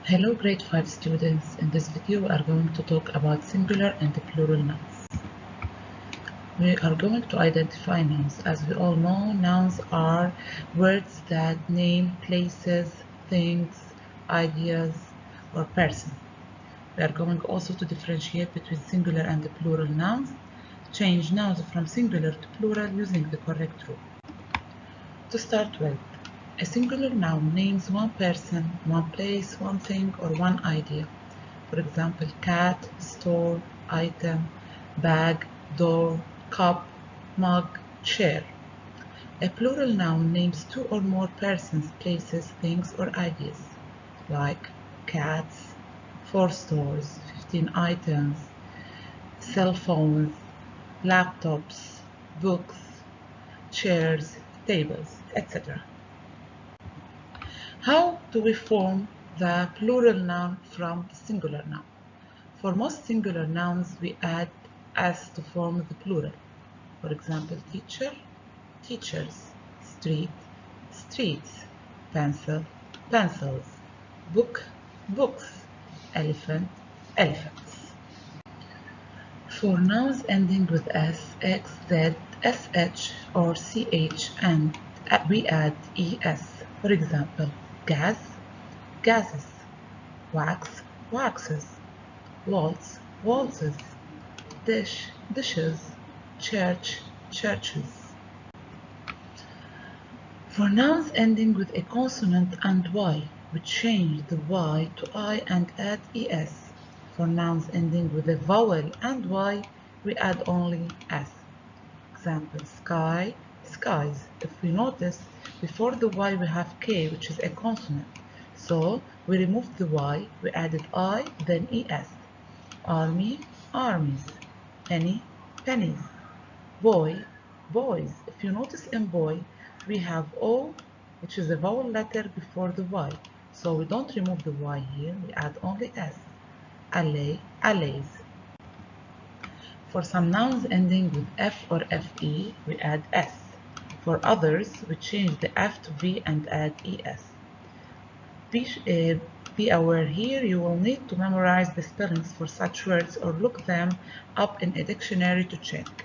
Hello grade 5 students. In this video we are going to talk about singular and plural nouns. We are going to identify nouns. As we all know, nouns are words that name places, things, ideas, or persons. We are going also to differentiate between singular and plural nouns, change nouns from singular to plural using the correct rule. To start with, a singular noun names one person, one place, one thing, or one idea. For example, cat, store, item, bag, door, cup, mug, chair. A plural noun names two or more persons, places, things, or ideas, like cats, 4 stores, 15 items, cell phones, laptops, books, chairs, tables, etc. How do we form the plural noun from the singular noun? For most singular nouns, we add s to form the plural. For example, teacher, teachers, street, streets, pencil, pencils, book, books, elephant, elephants. For nouns ending with s, x, z, sh, or ch, and we add es. For example, gas, gases, wax, waxes, waltz, waltzes, dish, dishes, church, churches. For nouns ending with a consonant and y, we change the y to I and add es. For nouns ending with a vowel and y, we add only s. Example, sky, skies. If we notice, before the y we have k, which is a consonant. So we removed the y, we added I, then es. Army, armies. Penny, pennies. Boy, boys. If you notice in boy, we have O, which is a vowel letter before the Y. So we don't remove the Y here, we add only S. Alley, allays. For some nouns ending with F or FE, we add S. For others, we change the F to V and add ES. Be aware here, you will need to memorize the spellings for such words or look them up in a dictionary to check.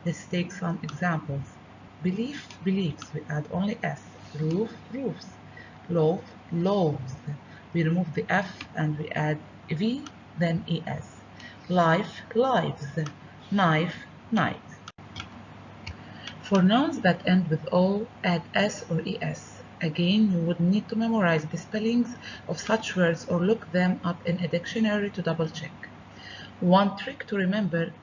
Let's take some examples. Belief, beliefs, we add only S. Roof, roofs. Loaf, loaves. We remove the F and we add V, then ES. Life, lives. Knife, knife. For nouns that end with O, add S or ES. Again, you would need to memorize the spellings of such words or look them up in a dictionary to double check. One trick to remember: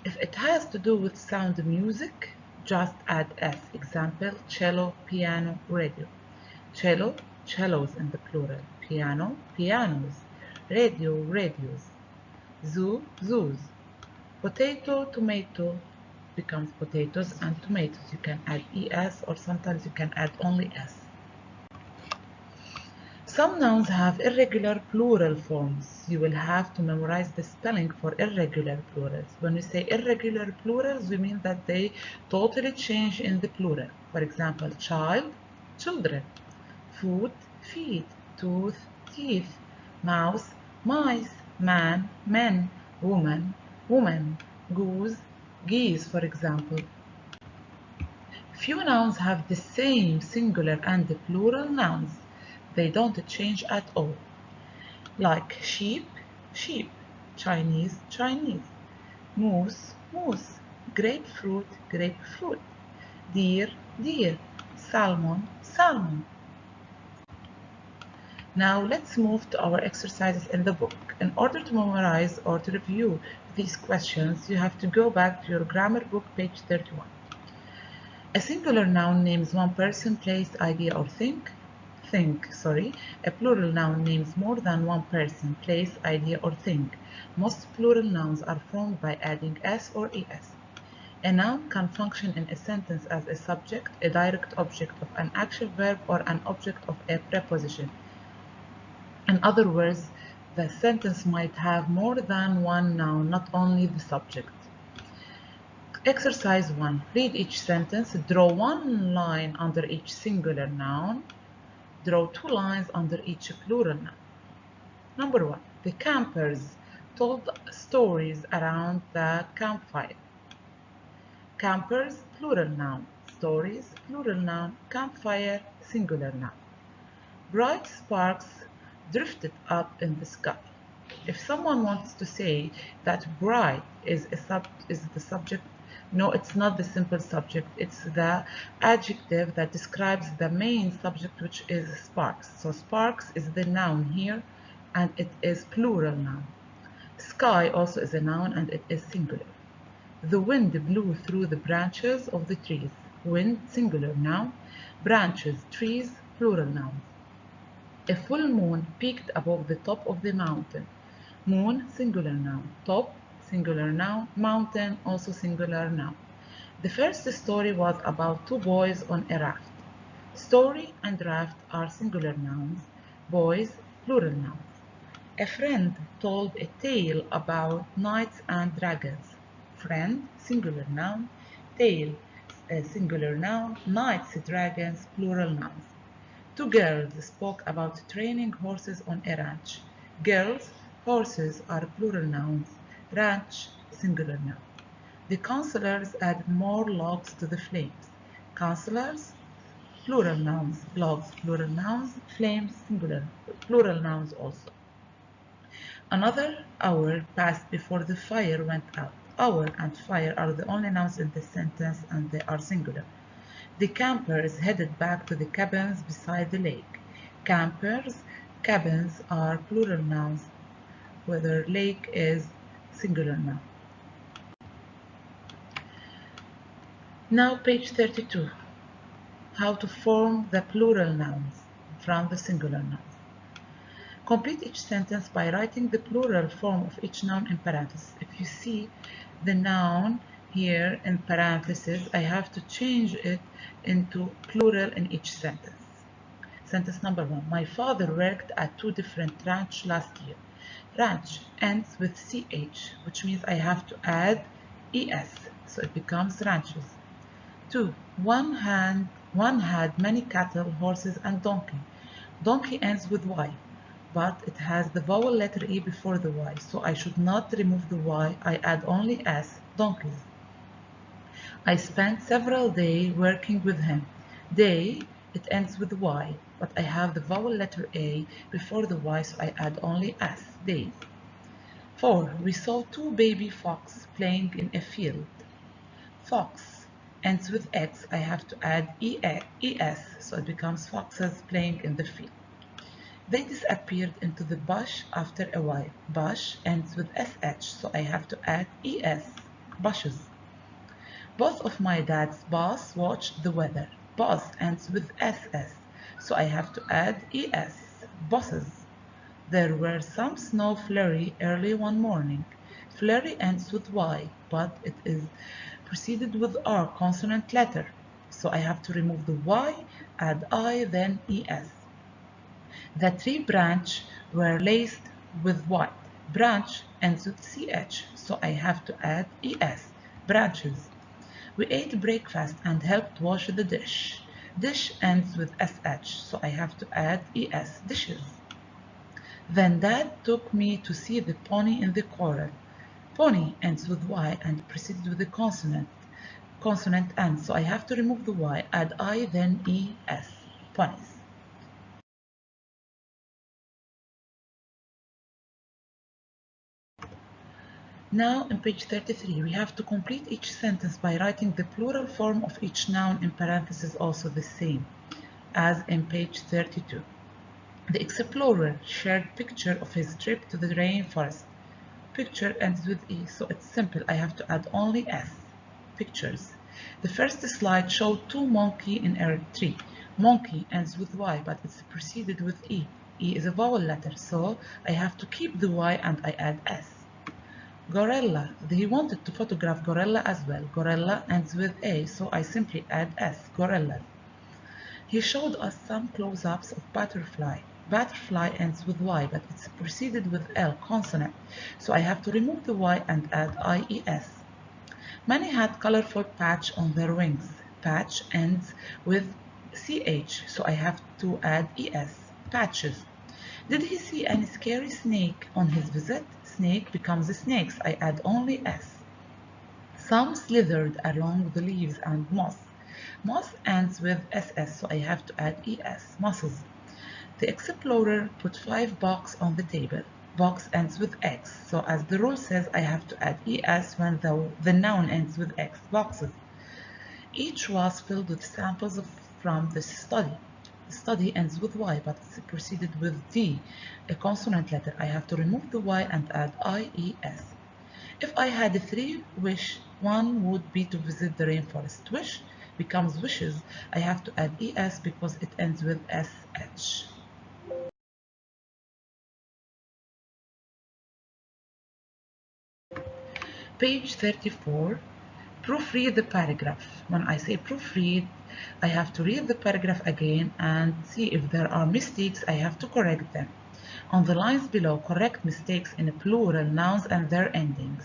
if it has to do with sound music, just add S. Example, cello, piano, radio. Cello, cellos in the plural. Piano, pianos. Radio, radios. Zoo, zoos. Potato, tomato becomes potatoes and tomatoes. You can add ES or sometimes you can add only S. Some nouns have irregular plural forms. You will have to memorize the spelling for irregular plurals. When we say irregular plurals, we mean that they totally change in the plural. For example, child, children, foot, feet, tooth, teeth, mouse, mice, man, men, woman, woman, goose, geese, for example. Few nouns have the same singular and plural nouns. They don't change at all. Like sheep, sheep, Chinese, Chinese, moose, moose, grapefruit, grapefruit, deer, deer, salmon, salmon. Now let's move to our exercises in the book. In order to memorize or to review these questions, you have to go back to your grammar book, page 31. A singular noun names one person, place, idea, or thing. A plural noun names more than one person, place, idea, or thing. Most plural nouns are formed by adding s or es. A noun can function in a sentence as a subject, a direct object of an action verb, or an object of a preposition. In other words, the sentence might have more than one noun, not only the subject. Exercise 1. Read each sentence. Draw one line under each singular noun. Draw 2 lines under each plural noun. Number 1. The campers told stories around the campfire. Campers, plural noun. Stories, plural noun. Campfire, singular noun. Bright sparks drifted up in the sky. If someone wants to say that bright is the subject, no, it's not the simple subject. It's the adjective that describes the main subject, which is sparks. So sparks is the noun here, and it is plural noun. Sky also is a noun, and it is singular. The wind blew through the branches of the trees. Wind, singular noun. Branches, trees, plural noun. A full moon peaked above the top of the mountain. Moon, singular noun. Top, singular noun. Mountain, also singular noun. The first story was about two boys on a raft. Story and raft are singular nouns. Boys, plural nouns. A friend told a tale about knights and dragons. Friend, singular noun. Tale, singular noun. Knights, dragons, plural nouns. Two girls spoke about training horses on a ranch. Girls, horses are plural nouns. Ranch, singular noun. The counselors add more logs to the flames. Counselors, plural nouns. Logs, plural nouns. Flames, singular, plural nouns also. Another hour passed before the fire went out. Hour and fire are the only nouns in this sentence, and they are singular. The campers headed back to the cabins beside the lake. Campers, cabins are plural nouns, whether lake is singular noun. Now page 32. How to form the plural nouns from the singular nouns. Complete each sentence by writing the plural form of each noun in parentheses. If you see the noun here in parentheses, I have to change it into plural in each sentence. Sentence number 1. My father worked at two different ranch last year. Ranch ends with ch, which means I have to add es, so it becomes ranches. 2. One had many cattle, horses, and donkey. Donkey ends with y, but it has the vowel letter e before the y, so I should not remove the y. I add only s, donkeys. I spent several days working with him. Day, it ends with y, but I have the vowel letter a before the y, so I add only s, days. 4. We saw two baby fox playing in a field. Fox ends with x. I have to add es, so it becomes foxes playing in the field. They disappeared into the bush after a while. Bush ends with sh, so I have to add es, bushes. Both of my dad's boss watched the weather. Boss ends with ss, so I have to add es, bosses. There were some snow flurry early one morning. Flurry ends with y, but it is preceded with r consonant letter, so I have to remove the y, add I, then es. The tree branch were laced with what? Branch ends with ch, so I have to add es, branches. We ate breakfast and helped wash the dish. Dish ends with sh, so I have to add es, dishes. Then Dad took me to see the pony in the corral. Pony ends with y and preceded with the consonant and, so I have to remove the y, add I, then es, ponies. Now in page 33, we have to complete each sentence by writing the plural form of each noun in parentheses, also the same as in page 32. The explorer shared picture of his trip to the rainforest. Picture ends with e, so it's simple. I have to add only s. Pictures. The first slide showed two monkeys in a tree. Monkey ends with y, but it's preceded with e. E is a vowel letter, so I have to keep the y and I add s. Gorilla. He wanted to photograph gorilla as well. Gorilla ends with a, so I simply add s. Gorilla. He showed us some close-ups of butterfly. Butterfly ends with y, but it's preceded with l consonant, so I have to remove the y and add ies. Many had colorful patch on their wings. Patch ends with ch, so I have to add es. Patches. Did he see any scary snake on his visit? Snake becomes snakes. I add only S. Some slithered along the leaves and moss. Moss ends with SS, so I have to add ES. Mosses. The explorer put 5 boxes on the table. Box ends with X, so as the rule says, I have to add ES when the noun ends with X. Boxes. Each was filled with samples from the study. The study ends with Y, but it's preceded with D, a consonant letter. I have to remove the Y and add IES. If I had a 3 wish, one would be to visit the rainforest. Wish becomes wishes. I have to add ES because it ends with SH. Page 34. Proofread the paragraph. When I say proofread, I have to read the paragraph again and see if there are mistakes. I have to correct them. On the lines below, correct mistakes in plural nouns and their endings.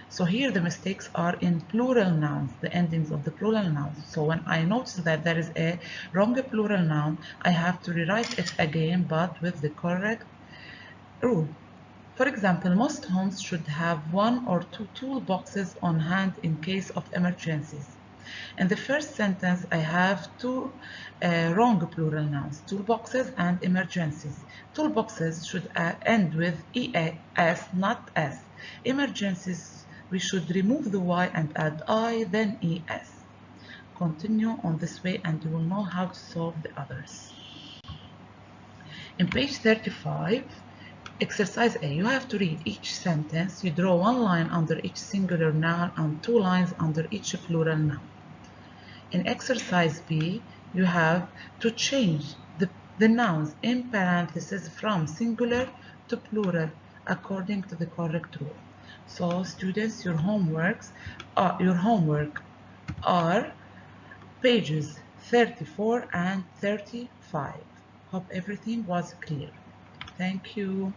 So here the mistakes are in plural nouns, the endings of the plural nouns. So when I notice that there is a wrong plural noun, I have to rewrite it again, but with the correct rule. For example, most homes should have 1 or 2 toolboxes on hand in case of emergencies. In the first sentence, I have two wrong plural nouns, toolboxes and emergencies. Toolboxes should end with ES, not S. Emergencies, we should remove the Y and add I, then ES. Continue on this way and you will know how to solve the others. In page 35, exercise A, you have to read each sentence. You draw 1 line under each singular noun and 2 lines under each plural noun. In exercise B, you have to change the nouns in parentheses from singular to plural according to the correct rule. So students, your homework are pages 34 and 35. Hope everything was clear. Thank you.